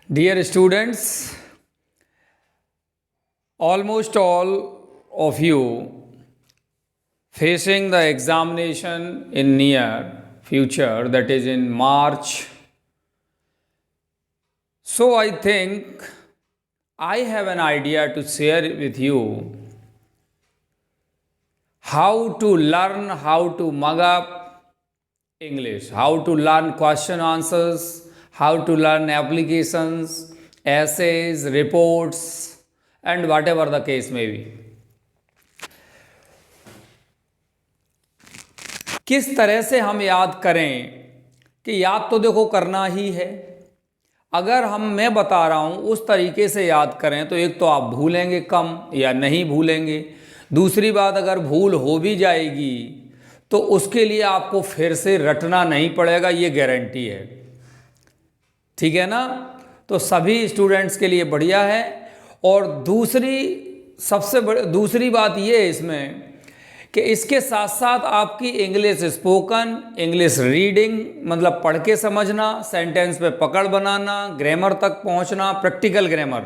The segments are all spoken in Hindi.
Dear students, almost all of you facing the examination in near future, that is in March. So I think I have an idea to share with you how to learn how to mug up English, how to learn question answers, how to learn applications, essays, reports, and whatever the case may be. किस तरह से हम याद करें कि याद तो देखो करना ही है। अगर मैं बता रहा हूँ उस तरीके से याद करें तो एक तो आप भूलेंगे कम या नहीं भूलेंगे। दूसरी बात, अगर भूल हो भी जाएगी तो उसके लिए आपको फिर से रटना नहीं पड़ेगा, ये गारंटी है। ठीक है ना? तो सभी स्टूडेंट्स के लिए बढ़िया है। और दूसरी बात ये है इसमें कि इसके साथ साथ आपकी इंग्लिश स्पोकन, इंग्लिश रीडिंग मतलब पढ़ के समझना, सेंटेंस पे पकड़ बनाना, ग्रामर तक पहुंचना, प्रैक्टिकल ग्रामर।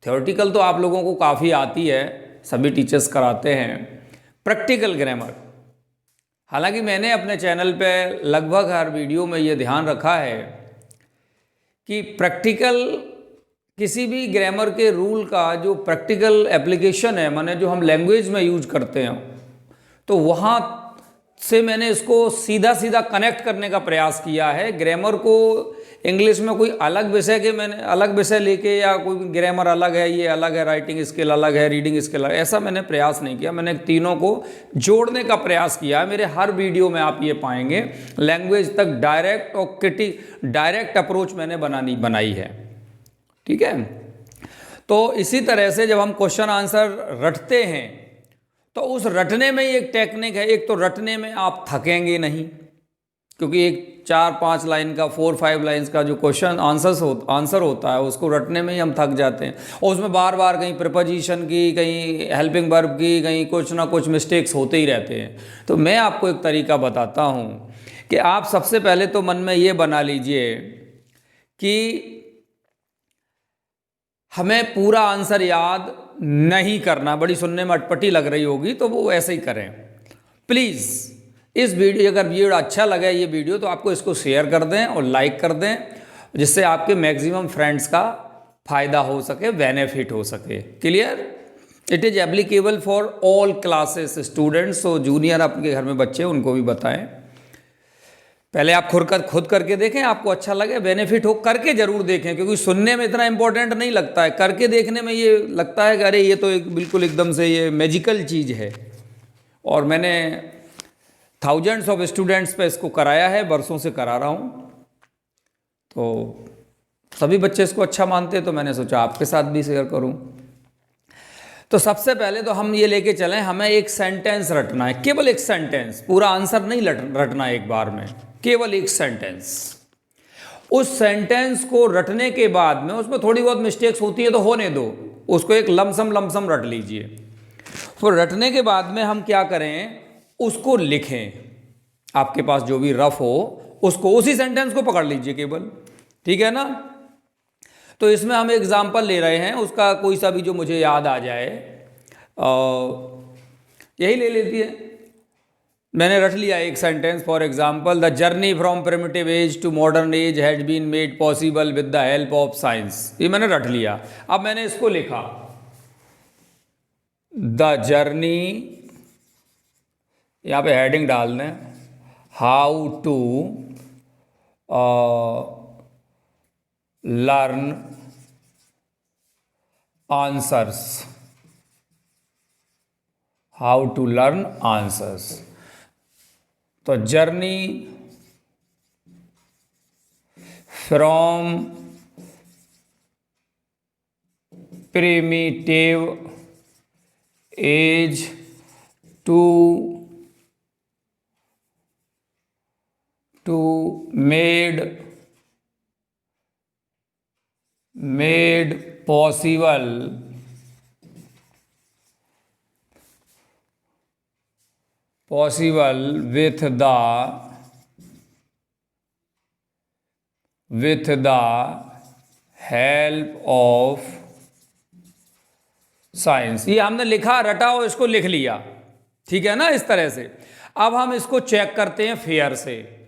थ्योरेटिकल तो आप लोगों को काफ़ी आती है, सभी टीचर्स कराते हैं। प्रैक्टिकल ग्रामर, हालांकि मैंने अपने चैनल पे लगभग हर वीडियो में ये ध्यान रखा है कि प्रैक्टिकल किसी भी ग्रामर के रूल का जो प्रैक्टिकल एप्लीकेशन है, माने जो हम लैंग्वेज में यूज करते हैं, तो वहाँ से मैंने इसको सीधा सीधा कनेक्ट करने का प्रयास किया है। ग्रामर को इंग्लिश में कोई अलग विषय के मैंने अलग विषय लेके या कोई ग्रामर अलग है, ये अलग है, राइटिंग स्किल अलग है, रीडिंग स्किल अलग, ऐसा मैंने प्रयास नहीं किया। मैंने तीनों को जोड़ने का प्रयास किया है। मेरे हर वीडियो में आप ये पाएंगे लैंग्वेज तक डायरेक्ट और डायरेक्ट अप्रोच मैंने बनाई है। ठीक है? तो इसी तरह से जब हम क्वेश्चन आंसर रटते हैं तो उस रटने में ही एक टेक्निक है। एक तो रटने में आप थकेंगे नहीं, क्योंकि एक 4-5 लाइन का 4-5 लाइन्स का जो क्वेश्चन आंसर होता है उसको रटने में ही हम थक जाते हैं। और उसमें बार बार कहीं प्रीपोजिशन की, कहीं हेल्पिंग वर्ब की, कहीं कुछ ना कुछ मिस्टेक्स होते ही रहते हैं। तो मैं आपको एक तरीका बताता हूँ कि आप सबसे पहले तो मन में ये बना लीजिए कि हमें पूरा आंसर याद नहीं करना। बड़ी सुनने में अटपटी लग रही होगी तो वो ऐसे ही करें। प्लीज़ इस वीडियो, अगर वीडियो अच्छा लगा ये वीडियो, तो आपको इसको शेयर कर दें और लाइक कर दें, जिससे आपके मैक्सिमम फ्रेंड्स का फ़ायदा हो सके, बेनिफिट हो सके। Clear? It is applicable for all classes students. तो जूनियर आपके घर में बच्चे उनको भी बताएं। पहले आप खुद करके देखें, आपको अच्छा लगे, बेनिफिट हो, करके जरूर देखें, क्योंकि सुनने में इतना इंपॉर्टेंट नहीं लगता है, करके देखने में ये लगता है कि अरे ये तो बिल्कुल एकदम से ये मैजिकल चीज़ है। और मैंने थाउजेंड्स ऑफ स्टूडेंट्स पे इसको कराया है, बरसों से करा रहा हूँ, तो सभी बच्चे इसको अच्छा मानते हैं, तो मैंने सोचा आपके साथ भी शेयर करूँ। तो सबसे पहले तो हम ये लेके चलें, हमें एक सेंटेंस रटना है, केवल एक सेंटेंस, पूरा आंसर नहीं रटना है एक बार में, केवल एक सेंटेंस। उस सेंटेंस को रटने के बाद में उसमें थोड़ी बहुत मिस्टेक्स होती है तो होने दो, उसको एक लमसम रट लीजिए। तो रटने के बाद में हम क्या करें, उसको लिखें। आपके पास जो भी रफ हो उसको, उसी सेंटेंस को पकड़ लीजिए केवल। ठीक है ना? तो इसमें हम एग्जाम्पल ले रहे हैं, उसका कोई सा भी जो मुझे याद आ जाए, यही ले लेती है। मैंने रट लिया एक sentence, for example, the journey from primitive age to modern age had been made possible with the help of science. ये मैंने रट लिया। अब मैंने इसको लिखा, द जर्नी, यहाँ पे हेडिंग डाल दें, how to learn answers, how to learn answers. तो journey from primitive age to made possible with the help of science. ये हमने लिखा, रटा और इसको लिख लिया, ठीक है ना, इस तरह से। अब हम इसको चेक करते हैं फेयर से,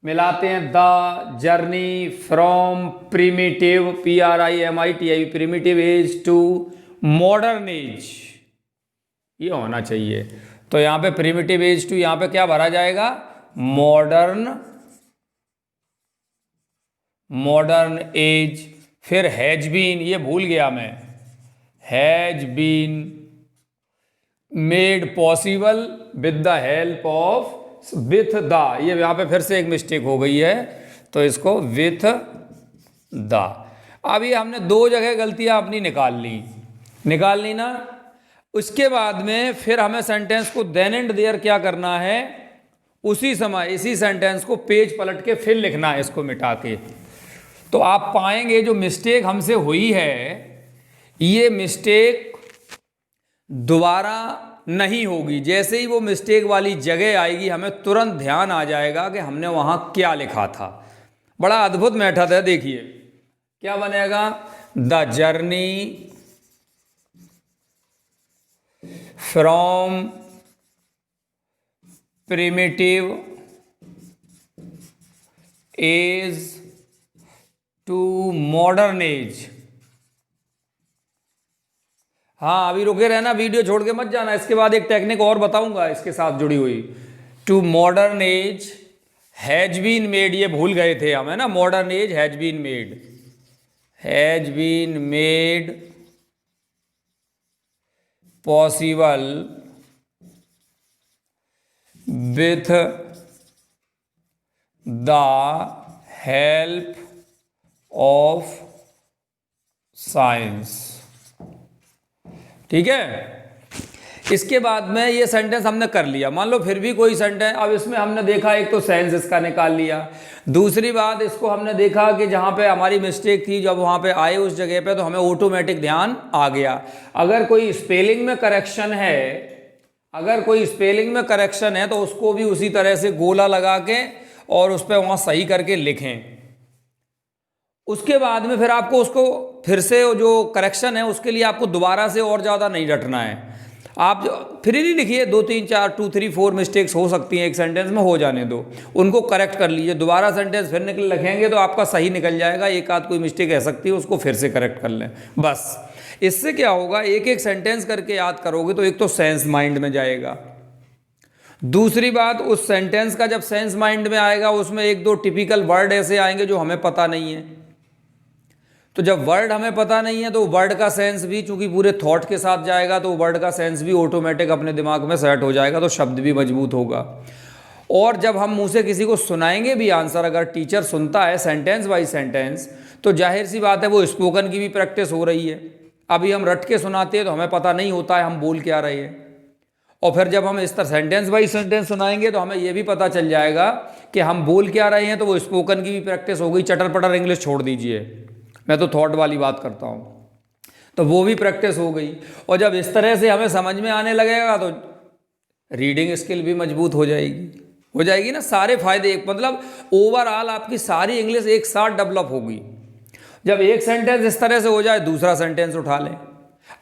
मिलाते हैं। The journey from primitive, PRIMITIV, primitive age to modern age, ये होना चाहिए। तो यहां पे प्रीमिटिव एज टू, यहां पे क्या भरा जाएगा, मॉडर्न एज। फिर हैज बीन, ये भूल गया मैं, has been made possible with the help of, with the, ये यहां पे फिर से एक मिस्टेक हो गई है, तो इसको विथ द। अब ये हमने दो जगह गलतियां अपनी निकाल ली ना। उसके बाद में फिर हमें सेंटेंस को देन एंड देयर क्या करना है, उसी समय इसी सेंटेंस को पेज पलट के फिर लिखना है, इसको मिटा के। तो आप पाएंगे जो मिस्टेक हमसे हुई है, ये मिस्टेक दोबारा नहीं होगी। जैसे ही वो मिस्टेक वाली जगह आएगी, हमें तुरंत ध्यान आ जाएगा कि हमने वहां क्या लिखा था। बड़ा अद्भुत मेथड है, देखिए क्या बनेगा, the journey from primitive age to modern age. हाँ, अभी रुके रहना, वीडियो छोड़ के मत जाना, इसके बाद एक टेक्निक और बताऊंगा इसके साथ जुड़ी हुई। To modern age has been made, ये भूल गए थे हम, है ना, modern age has been made possible with the help of science. ठीक है, इसके बाद में ये सेंटेंस हमने कर लिया। मान लो फिर भी कोई सेंटेंस, अब इसमें हमने देखा एक तो सेंस इसका निकाल लिया, दूसरी बात इसको हमने देखा कि जहाँ पे हमारी मिस्टेक थी, जब वहाँ पे आए उस जगह पे, तो हमें ऑटोमेटिक ध्यान आ गया। अगर कोई स्पेलिंग में करेक्शन है, तो उसको भी उसी तरह से गोला लगा के और उस पर वहाँ सही करके लिखें। उसके बाद में फिर आपको उसको फिर से जो करेक्शन है उसके लिए आपको दोबारा से और ज़्यादा नहीं रटना है। आप फिर ही लिखिए, 2 3 4 2 3 4 मिस्टेक्स हो सकती हैं एक सेंटेंस में, हो जाने दो, उनको करेक्ट कर लीजिए। दोबारा सेंटेंस फिर लिखेंगे तो आपका सही निकल जाएगा। एक आध कोई मिस्टेक रह सकती है, उसको फिर से करेक्ट कर लें बस। इससे क्या होगा, एक एक सेंटेंस करके याद करोगे तो एक तो सेंस माइंड में जाएगा, दूसरी बात उस सेंटेंस का जब सेंस माइंड में आएगा उसमें 1-2 टिपिकल वर्ड ऐसे आएंगे जो हमें पता नहीं है। तो जब वर्ड हमें पता नहीं है तो वर्ड का सेंस भी चूंकि पूरे थॉट के साथ जाएगा, तो वर्ड का सेंस भी ऑटोमेटिक अपने दिमाग में सेट हो जाएगा, तो शब्द भी मजबूत होगा। और जब हम मुंह से किसी को सुनाएंगे भी आंसर, अगर टीचर सुनता है सेंटेंस बाई सेंटेंस, तो जाहिर सी बात है वो स्पोकन की भी प्रैक्टिस हो रही है। अभी हम रट के सुनाते हैं तो हमें पता नहीं होता है हम बोल क्या रहे हैं, और फिर जब हम इस तरह सेंटेंस बाई सेंटेंस सुनाएंगे तो हमें यह भी पता चल जाएगा कि हम बोल क्या रहे हैं, तो वो स्पोकन की भी प्रैक्टिस हो गई। चटर पटर इंग्लिश छोड़ दीजिए, मैं तो थॉट वाली बात करता हूँ, तो वो भी प्रैक्टिस हो गई। और जब इस तरह से हमें समझ में आने लगेगा तो रीडिंग स्किल भी मजबूत हो जाएगी ना। सारे फायदे एक, मतलब ओवरऑल आपकी सारी इंग्लिश एक साथ डेवलप होगी। जब एक सेंटेंस इस तरह से हो जाए, दूसरा सेंटेंस उठा लें।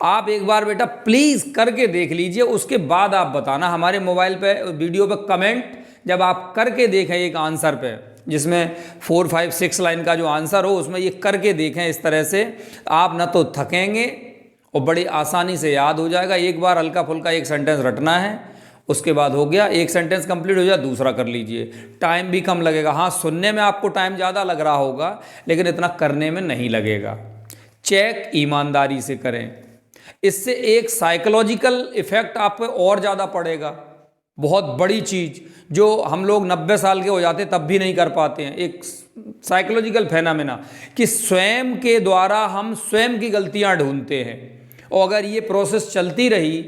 आप एक बार बेटा प्लीज़ करके देख लीजिए, उसके बाद आप बताना। हमारे मोबाइल पे वीडियो पे कमेंट जब आप करके देखें एक आंसर पे, जिसमें 4 5 6 लाइन का जो आंसर हो, उसमें ये करके देखें इस तरह से, आप ना तो थकेंगे और बड़ी आसानी से याद हो जाएगा। एक बार हल्का फुल्का एक सेंटेंस रटना है, उसके बाद हो गया, एक सेंटेंस कंप्लीट हो जाए दूसरा कर लीजिए, टाइम भी कम लगेगा। हाँ, सुनने में आपको टाइम ज़्यादा लग रहा होगा, लेकिन इतना करने में नहीं लगेगा। चेक ईमानदारी से करें, इससे एक साइकोलॉजिकल इफेक्ट आप पे और ज़्यादा पड़ेगा। बहुत बड़ी चीज़ जो हम लोग 90 साल के हो जाते तब भी नहीं कर पाते हैं, एक साइकोलॉजिकल फेनामिना कि स्वयं के द्वारा हम स्वयं की गलतियां ढूंढते हैं। और अगर ये प्रोसेस चलती रही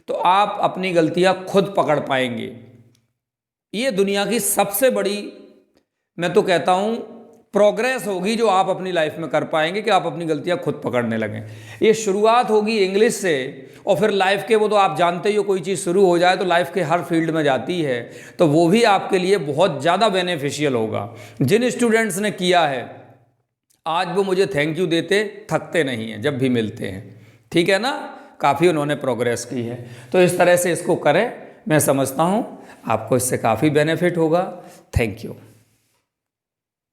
तो आप अपनी गलतियां खुद पकड़ पाएंगे। ये दुनिया की सबसे बड़ी, मैं तो कहता हूं, प्रोग्रेस होगी जो आप अपनी लाइफ में कर पाएंगे कि आप अपनी गलतियां खुद पकड़ने लगें। ये शुरुआत होगी इंग्लिश से, और फिर लाइफ के, वो तो आप जानते ही हो, कोई चीज़ शुरू हो जाए तो लाइफ के हर फील्ड में जाती है, तो वो भी आपके लिए बहुत ज़्यादा बेनिफिशियल होगा। जिन स्टूडेंट्स ने किया है, आज वो मुझे थैंक यू देते थकते नहीं हैं जब भी मिलते हैं। ठीक है ना, काफ़ी उन्होंने प्रोग्रेस की है। तो इस तरह से इसको करें, मैं समझता हूँ आपको इससे काफ़ी बेनिफिट होगा। Thank you.